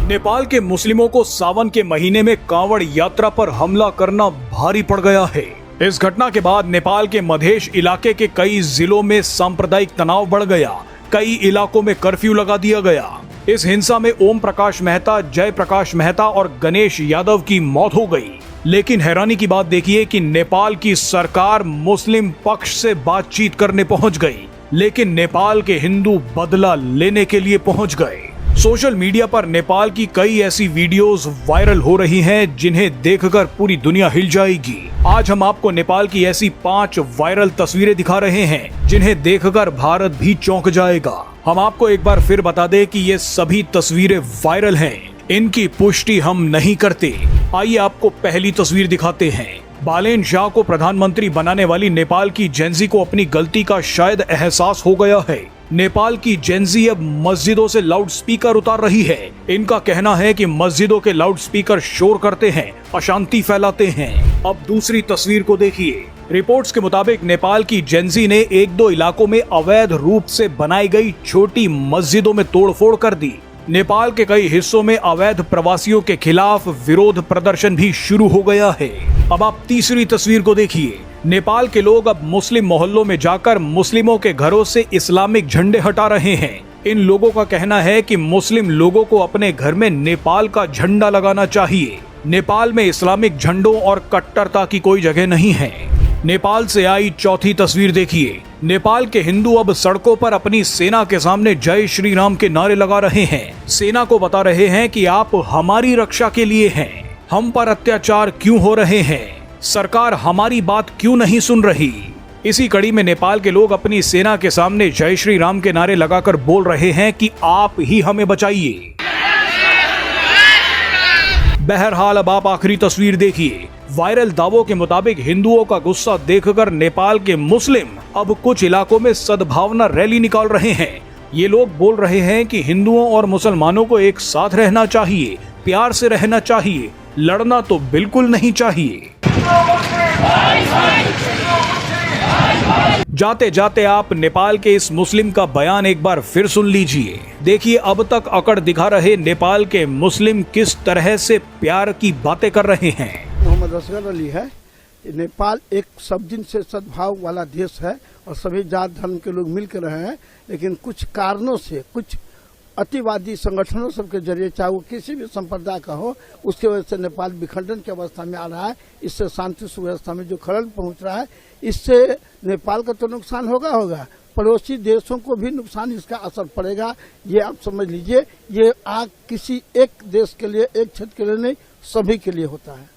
नेपाल के मुस्लिमों को सावन के महीने में कांवड़ यात्रा पर हमला करना भारी पड़ गया है। इस घटना के बाद नेपाल के मधेश इलाके के कई जिलों में सांप्रदायिक तनाव बढ़ गया। कई इलाकों में कर्फ्यू लगा दिया गया। इस हिंसा में ओम प्रकाश मेहता, जय प्रकाश मेहता और गणेश यादव की मौत हो गई। लेकिन हैरानी की बात देखिए कि नेपाल की सरकार मुस्लिम पक्ष से बातचीत करने पहुंच गई, लेकिन नेपाल के हिंदू बदला लेने के लिए पहुंच गए। सोशल मीडिया पर नेपाल की कई ऐसी वीडियोस वायरल हो रही हैं जिन्हें देखकर पूरी दुनिया हिल जाएगी। आज हम आपको नेपाल की ऐसी 5 वायरल तस्वीरें दिखा रहे हैं जिन्हें देखकर भारत भी चौंक जाएगा। हम आपको एक बार फिर बता दें कि ये सभी तस्वीरें वायरल हैं, इनकी पुष्टि हम नहीं करते। आइए आपको पहली तस्वीर दिखाते हैं। बालेन शाह को प्रधानमंत्री बनाने वाली नेपाल की जेंजी को अपनी गलती का शायद एहसास हो गया है। नेपाल की जेंजी अब मस्जिदों से लाउड स्पीकर उतार रही है। इनका कहना है कि मस्जिदों के लाउड स्पीकर शोर करते हैं, अशांति फैलाते हैं। अब दूसरी तस्वीर को देखिए। रिपोर्ट्स के मुताबिक नेपाल की जेंजी ने 1-2 इलाकों में अवैध रूप से बनाई गई छोटी मस्जिदों में तोड़फोड़ कर दी। नेपाल के कई हिस्सों में अवैध प्रवासियों के खिलाफ विरोध प्रदर्शन भी शुरू हो गया है। अब आप तीसरी तस्वीर को देखिए। नेपाल के लोग अब मुस्लिम मोहल्लों में जाकर मुस्लिमों के घरों से इस्लामिक झंडे हटा रहे हैं। इन लोगों का कहना है कि मुस्लिम लोगों को अपने घर में नेपाल का झंडा लगाना चाहिए। नेपाल में इस्लामिक झंडों और कट्टरता की कोई जगह नहीं है। नेपाल से आई चौथी तस्वीर देखिए। नेपाल के हिंदू अब सड़कों पर अपनी सेना के सामने जय श्री राम के नारे लगा रहे हैं। सेना को बता रहे हैं कि आप हमारी रक्षा के लिए हैं। हम पर अत्याचार क्यों हो रहे हैं? सरकार हमारी बात क्यों नहीं सुन रही? इसी कड़ी में नेपाल के लोग अपनी सेना के सामने जय श्री राम के नारे लगाकर बोल रहे हैं कि आप ही हमें बचाइए। बहरहाल अब आप आखिरी तस्वीर देखिए। वायरल दावों के मुताबिक हिंदुओं का गुस्सा देखकर नेपाल के मुस्लिम अब कुछ इलाकों में सद्भावना रैली निकाल रहे हैं। ये लोग बोल रहे हैं कि हिंदुओं और मुसलमानों को एक साथ रहना चाहिए, प्यार से रहना चाहिए, लड़ना तो बिल्कुल नहीं चाहिए। जाते जाते आप नेपाल के इस मुस्लिम का बयान एक बार फिर सुन लीजिए। देखिए अब तक अकड़ दिखा रहे नेपाल के मुस्लिम किस तरह से प्यार की बातें कर रहे हैं। मोहम्मद असगर अली है। नेपाल एक सब दिन से सद्भाव वाला देश है और सभी जात धर्म के लोग मिलकर रहे हैं, लेकिन कुछ कारणों से कुछ अतिवादी संगठनों सबके जरिए, चाहे वो किसी भी संप्रदाय का हो, उसकी वजह से नेपाल विखंडन की अवस्था में आ रहा है। इससे शांति सुव्यवस्था में जो खलल पहुंच रहा है, इससे नेपाल का तो नुकसान होगा, पड़ोसी देशों को भी नुकसान, इसका असर पड़ेगा। ये आप समझ लीजिए। ये आग किसी एक देश के लिए, एक क्षेत्र के लिए नहीं, सभी के लिए होता है।